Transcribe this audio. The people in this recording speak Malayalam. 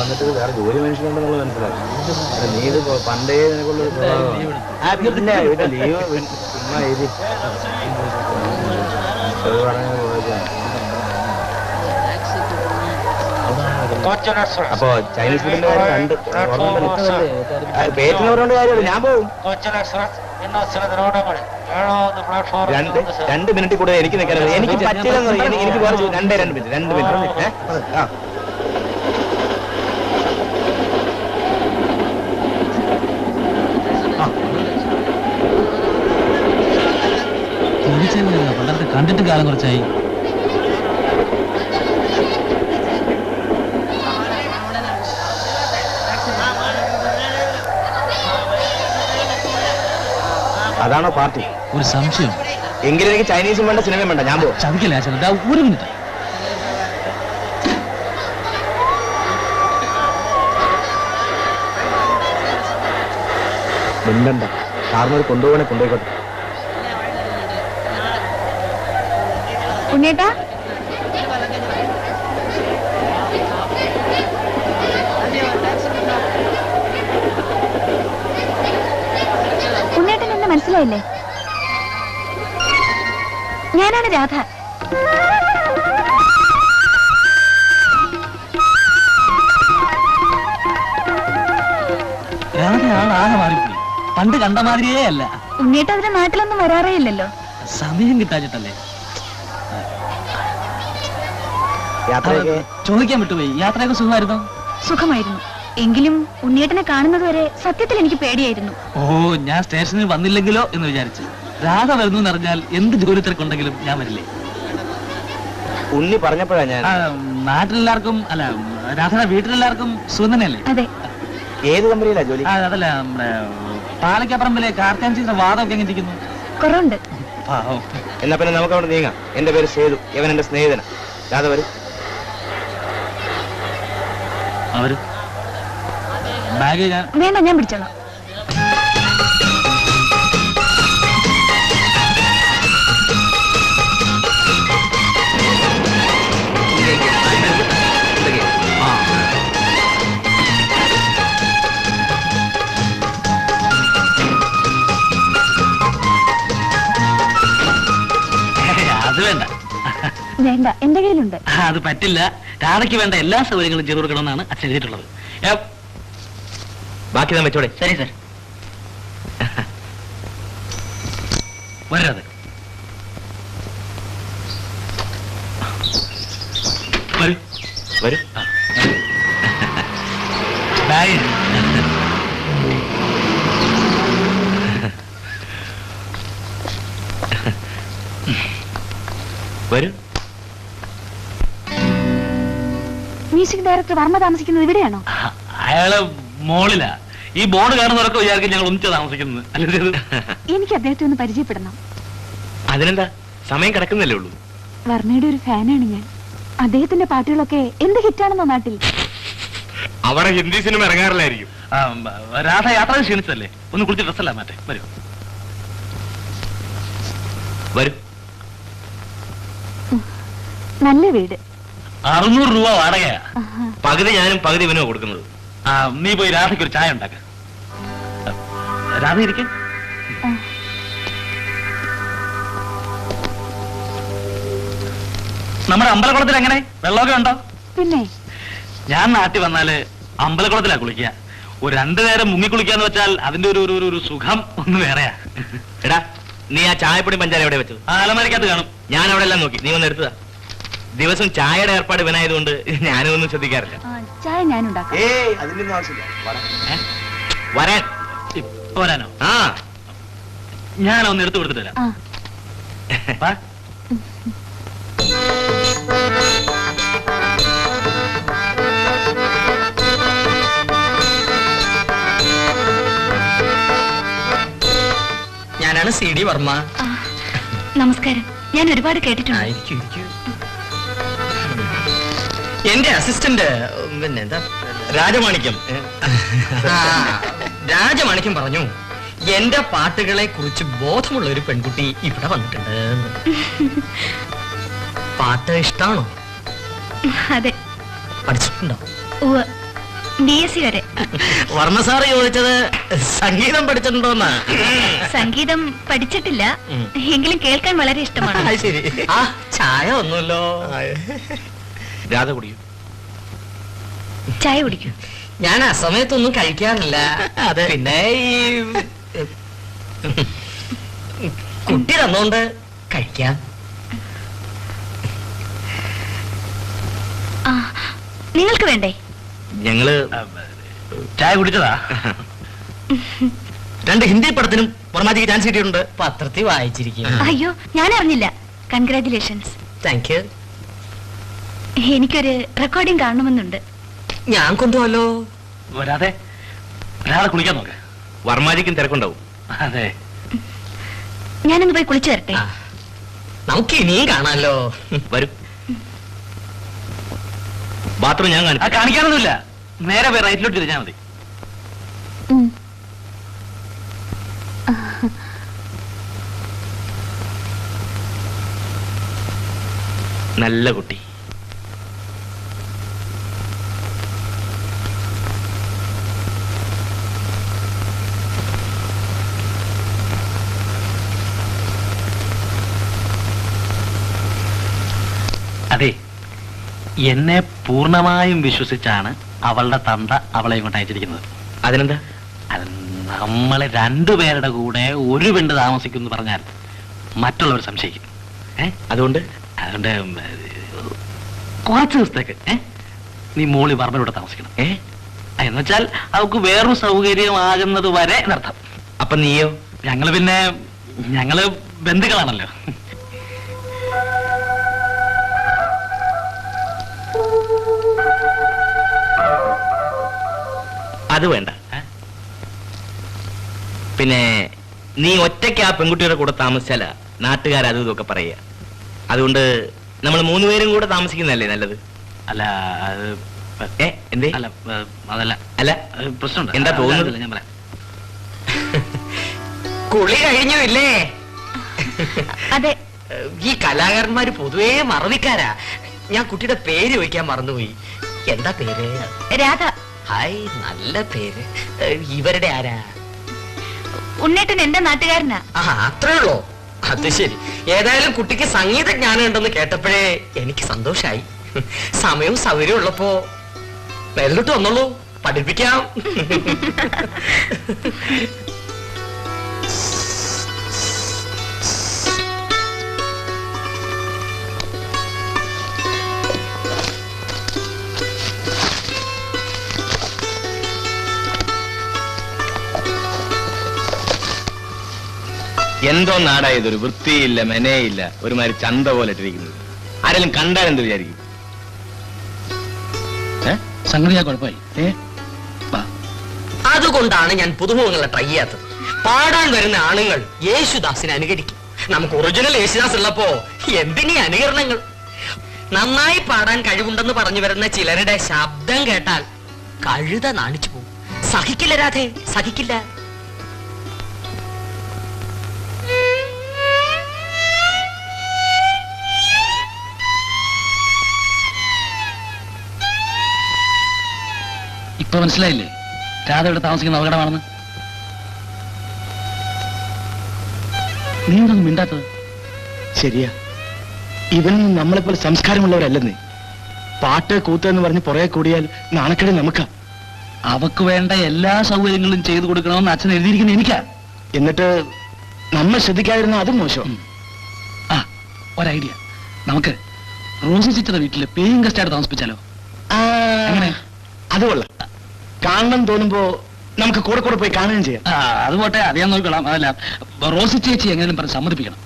വന്നിട്ട് വേറെ ജോലി മനുഷ്യനുണ്ടെന്നുള്ളത് മനസ്സിലാക്കി. നീ ഇത് പണ്ടേ നിനക്കുള്ള ലീവ് ചുമ്മാ എഴുതി അപ്പൊ ചൈനീസ് ഫുഡിന്റെ കാര്യം പേറ്റുന്നവരോണ്ട് കാര്യമല്ല. ഞാൻ പോകും. 2 മിനിറ്റ് കൂടെ എനിക്ക് നിൽക്കാൻ എനിക്ക് പറ്റില്ലെന്ന് എനിക്ക് വേറെ 2 മിനിറ്റ് 2 മിനിറ്റ്. കണ്ടിട്ട് കാലം കുറച്ചായി. അതാണോ പാർട്ടി? ഒരു സംശയം. എങ്കിലും എനിക്ക് ചൈനീസും വേണ്ട സിനിമയും വേണ്ട. ഞാൻ പോകും. ചതിക്കില്ല ചേട്ടാ, ഒരു മിനിറ്റ്. മിണ്ടണ്ട. കാർന്നോട് കൊണ്ടുപോകണേ കൊണ്ടുപോയിക്കോട്ടെ. ഉണ്ണേട്ടാ, ഉണ്ണേട്ടൻ എന്നെ മനസ്സിലായില്ലേ? ഞാനാണ് രാധ. രാധയാണ് ആകെ മാറിപ്പോയി. പണ്ട് കണ്ട മാതിരിയേ അല്ല. ഉണ്ണേട്ട അതിന്റെ നാട്ടിലൊന്നും വരാറേ ഇല്ലല്ലോ. സമയം കിട്ടാഞ്ഞിട്ടല്ലേ? ചോദിക്കാൻ വിട്ടുപോയി. യാത്രയൊക്കെ സുഖമായിരുന്നോ? സുഖമായിരുന്നു. എങ്കിലും ഉണ്ണിയേട്ടനെ കാണുന്നത് വരെ സത്യത്തിൽ എനിക്ക് പേടിയായിരുന്നു. ഓ, ഞാൻ സ്റ്റേഷനിൽ വന്നില്ലെങ്കിലോ എന്ന് വിചാരിച്ചു. രാധ വരുന്നു എന്നറിഞ്ഞാൽ എന്ത് ജോലി തിരക്കുണ്ടെങ്കിലും ഞാൻ വരില്ലേ. ഉണ്ണി പറഞ്ഞപ്പോഴാ ഞാൻ. നാട്ടിലെല്ലാവർക്കും അല്ല, രാധയുടെ വീട്ടിലെല്ലാവർക്കും സുഖം തന്നെയല്ലേ? അതെ. ഏത് കമ്പനിയിലാ ജോലി? അതല്ല, നമ്മുടെ പാലക്കാപ്പറമ്പിലെ കാർത്താൻചിന്റെ വാദമൊക്കെ എങ്ങനെ ഇരിക്കുന്നു? കുറവുണ്ട്. എന്നാ പിന്നെ നമുക്ക് അവിടെ നീങ്ങാം. എന്റെ പേര് സേതു, ഇവൻ എന്റെ സ്നേഹിതന. രാധ വരും. അവര് ബാഗ് വേണ്ട, ഞാൻ പിടിച്ചോളാം. അത് വേണ്ട. വേണ്ട, എന്റെ കയ്യിലുണ്ട്. അത് പറ്റില്ല. രാധയ്ക്ക് വേണ്ട എല്ലാ സൗകര്യങ്ങളും ചെയ്തു കൊടുക്കണമെന്നാണ് അച്ഛൻ എഴുതിയിട്ടുള്ളത്. ബാക്കി ഞാൻ വെച്ചോടെ. ശരി സർ. വരാതെ വരും. ബാഗ് വരും. മ്യൂസിക് ഡയറക്ടർ വർമ്മ താമസിക്കുന്നത് ഇവിടെയാണോ? അയാള് മോളിലാ. ഈ ബോർഡ് കാണുന്നവരൊക്കെ വിചാരിക്കും ഞങ്ങൾ ഒന്നിച്ചാ താമസിക്കുന്നത്. എനിക്ക് അദ്ദേഹത്തെ ഒന്ന് പരിചയപ്പെടണം. അതിനെന്താ, സമയം കിടക്കുന്നല്ലേ ഉള്ളൂ. വർമ്മയുടെ ഒരു ഫാനാണ് ഞാൻ. അദ്ദേഹത്തിന്റെ പാട്ടുകളൊക്കെ എന്ത് ഹിറ്റാണെന്നോ നാട്ടിൽ. അവിടെ ഹിന്ദി സിനിമ ഇറങ്ങാറില്ലായിരിക്കും. രാധ യാത്ര ക്ഷീണിച്ചതല്ലേ? ഒന്ന് കുളിച്ച് ഡ്രസ്സല്ല മാറ്റേ. വരും വരും. നല്ല വീട്. 600 രൂപ വാടകയാ. പകുതി ഞാനും പകുതി ഇവനോ കൊടുക്കുന്നത്. നീ പോയി രാധയ്ക്ക് ഒരു ചായ ഉണ്ടാക്ക. രാധ ഇരിക്കും. നമ്മുടെ അമ്പലക്കുളത്തിൽ എങ്ങനെ വെള്ളമൊക്കെ ഉണ്ടോ? പിന്നെ ഞാൻ നാട്ടിൽ വന്നാല് അമ്പലക്കുളത്തിലാ കുളിക്കുക. ഒരു 2 നേരം മുങ്ങി കുളിക്കാന്ന് വെച്ചാൽ അതിന്റെ ഒരു സുഖം ഒന്ന് വേറെയാ. എടാ, നീ ആ ചായപ്പൊടി പഞ്ചാര എവിടെ വെച്ചത്? അലമാരിക്കകത്ത് കാണും. ഞാൻ അവിടെ എല്ലാം നോക്കി. നീ ഒന്ന് എടുത്തതാ. ദിവസം ചായയുടെ ഏർപ്പാട് ഇവനായതുകൊണ്ട് ഞാനും ഒന്നും ശ്രദ്ധിക്കാറില്ല. ചായ ഞാനുണ്ടാക്കാം. അതിന്റെ ആവശ്യമില്ല. വരാൻ വരാനോ? ഞാനൊന്ന് എടുത്തു കൊടുത്തിട്ട് വരാം. ഞാനാണ് CD വർമ്മ. നമസ്കാരം. ഞാൻ ഒരുപാട് കേട്ടിട്ടുണ്ട്. എന്റെ അസിസ്റ്റന്റ് പിന്നെന്താ രാജമാണിക്യം. രാജമാണിക്യം പറഞ്ഞു എന്റെ പാട്ടുകളെ കുറിച്ച് ബോധമുള്ള ഒരു പെൺകുട്ടി ഇവിടെ വന്നിട്ടുണ്ട്. പാട്ട് ഇഷ്ടാണോ? അതെ. പഠിച്ചിട്ടുണ്ടോ? DSc വരെ. വർമ്മ സാറ് ചോദിച്ചത് സംഗീതം പഠിച്ചിട്ടുണ്ടോന്നാ? സംഗീതം പഠിച്ചിട്ടില്ല, എങ്കിലും കേൾക്കാൻ വളരെ ഇഷ്ടമാണ്. ശരി. ആ ചായ ഒന്നുമല്ലോ. രാധ കുടിയും. ചായ കുടിക്കൂ. ഞാൻ ആ സമയത്തൊന്നും കഴിക്കാറില്ല. അതെ. പിന്നെ ഈ കുട്ടി തന്നോണ്ട് കഴിക്കാം. നിങ്ങൾക്ക് വേണ്ടേ? ഞങ്ങള് ചായ കുടിച്ചതാ. 2 ഹിന്ദി പടത്തിനും വർമാജിക്ക് ചാൻസ് കിട്ടിയിട്ടുണ്ട്. പത്രത്തിൽ വായിച്ചിരിക്കും. അയ്യോ, ഞാൻ അറിഞ്ഞില്ല. കൺഗ്രാറ്റുലേഷൻസ്. Thank you. എനിക്കൊരു റെക്കോർഡിംഗ് കാണണമെന്നുണ്ട്. ഞാൻ കൊണ്ടുപോലോ. വരാതെ ഒരാളെ കുളിക്കാൻ നോക്ക്. വർമാജിക്കും തിരക്കുണ്ടാവും. അതെ, ഞാനൊന്ന് പോയി കുളിച്ചു വരട്ടെ. നമുക്ക് ഇനിയും കാണാലോ. വരും. ബാത്റൂം ഞാൻ കാണിച്ചു. കാണിക്കാനൊന്നുമില്ല, നേരെ പോയി റൈറ്റിലോട്ട് തിരിഞ്ഞാൽ മതി. നല്ല കുട്ടി. അതെ, എന്നെ പൂർണ്ണമായും വിശ്വസിച്ചാണ് അവളുടെ തന്ത അവളെ ഇങ്ങോട്ട് അയച്ചിരിക്കുന്നത്. അതിനെന്താ? അത് നമ്മളെ രണ്ടുപേരുടെ കൂടെ ഒരു പെണ്ണ് താമസിക്കും പറഞ്ഞാൽ മറ്റുള്ളവർ സംശയിക്കും. അതുകൊണ്ട് കുറച്ച് ദിവസത്തേക്ക് നീ മോളി വർമ്മയോടെ താമസിക്കണം. എന്നുവെച്ചാൽ അവൾക്ക് വേറൊരു സൗകര്യമാകുന്നത് വരെ എന്നർത്ഥം. അപ്പൊ നീയോ? ഞങ്ങള് ബന്ധുക്കളാണല്ലോ. അത് വേണ്ട. പിന്നെ നീ ഒറ്റയ്ക്ക് ആ പെൺകുട്ടിയുടെ കൂടെ താമസിച്ചാല നാട്ടുകാർ അതും ഇതൊക്കെ പറയുക. അതുകൊണ്ട് നമ്മൾ 3 പേരും കൂടെ താമസിക്കുന്നതല്ലേ നല്ലത്? അല്ല അത് എന്തേ? അല്ല അതല്ല അല്ല പ്രശ്നമുണ്ട്. എന്താ തോന്നുന്നത്? ഞാൻ പറയാം. കുളി കഴിഞ്ഞു ഇല്ലേ? അതെ. ഈ കലാകാരന്മാര് പൊതുവേ മറവിക്കാരാ. ഞാൻ കുട്ടിയുടെ പേര് ചോദിക്കാൻ മറന്നുപോയി. എന്താ പേര്? രാധ. ഹായ്, നല്ല പേര്. ഇവരുടെ ആരാ? ഉണ്ണേട്ടൻ എന്റെ നാട്ടുകാരനാ. അത്രേ ഉള്ളോ? അത് ശരി. ഏതായാലും കുട്ടിക്ക് സംഗീത ജ്ഞാനം ഉണ്ടെന്ന് കേട്ടപ്പോഴേ എനിക്ക് സന്തോഷായി. സമയവും സൗകര്യവും ഉള്ളപ്പോ മേലോട്ട് വന്നോളൂ, പഠിപ്പിക്കാം. എന്തോ നാടായതൊരു വൃത്തിയില്ല, മെനയില്ല, ഒരുമാതിരി ചന്ത പോലെ ഇട്ടിരിക്കുന്നത്. ആരെങ്കിലും കണ്ടാൽ എന്ത് വിചാരിക്കും? സംഗതിയാ കുഴപ്പമായി. അതുകൊണ്ടാണ് ഞാൻ പുതുമുഖങ്ങളെ ട്രൈ ചെയ്യാത്തത്. പാടാൻ വരുന്ന ആണുങ്ങൾ യേശുദാസിനെ അനുകരിക്കും. നമുക്ക് ഒറിജിനൽ യേശുദാസ് ഉള്ളപ്പോ എന്തിനീ അനുകരണങ്ങൾ? നന്നായി പാടാൻ കഴിവുണ്ടെന്ന് പറഞ്ഞു വരുന്ന ചിലരുടെ ശബ്ദം കേട്ടാൽ കഴുത നാണിച്ചു പോകും. സഹിക്കില്ല രാധേ, സഹിക്കില്ല. ഇപ്പൊ മനസ്സിലായില്ലേ രാധ ഇവിടെ താമസിക്കുന്ന അപകടമാണെന്ന്? നീ എന്തൊന്നും മിണ്ടാത്തത്? ശരിയാ, ഇവനൊന്നും നമ്മളെപ്പോലെ സംസ്കാരമുള്ളവരല്ലെന്നേ. പാട്ട് കൂത്ത് എന്ന് പറഞ്ഞ് പുറകെ കൂടിയാൽ നാണക്കേട് നമുക്കാ. അവക്ക് വേണ്ട എല്ലാ സൗകര്യങ്ങളും ചെയ്തു കൊടുക്കണമെന്ന് അച്ഛൻ എഴുതിയിരിക്കുന്ന എനിക്കാ. എന്നിട്ട് നമ്മൾ ശ്രദ്ധിക്കാതിരുന്ന അതും മോശം. ആ, ഒരൈഡിയ. നമുക്ക് റോസി ചിറ്റയുടെ വീട്ടില് പേയിങ് ഗസ്റ്റായിട്ട് താമസിപ്പിച്ചാലോ? എങ്ങനെ? അത് കൊള്ളാം. കാണണം തോന്നുമ്പോ നമുക്ക് കൂടെ കൂടെ പോയി കാണുകയും ചെയ്യാം. അതുപോട്ടെ, അത് ഞാൻ നോക്കിക്കോളാം. അതല്ല, റോസി ചേച്ചി എങ്ങനെയും പറഞ്ഞ് സമ്മതിപ്പിക്കണം.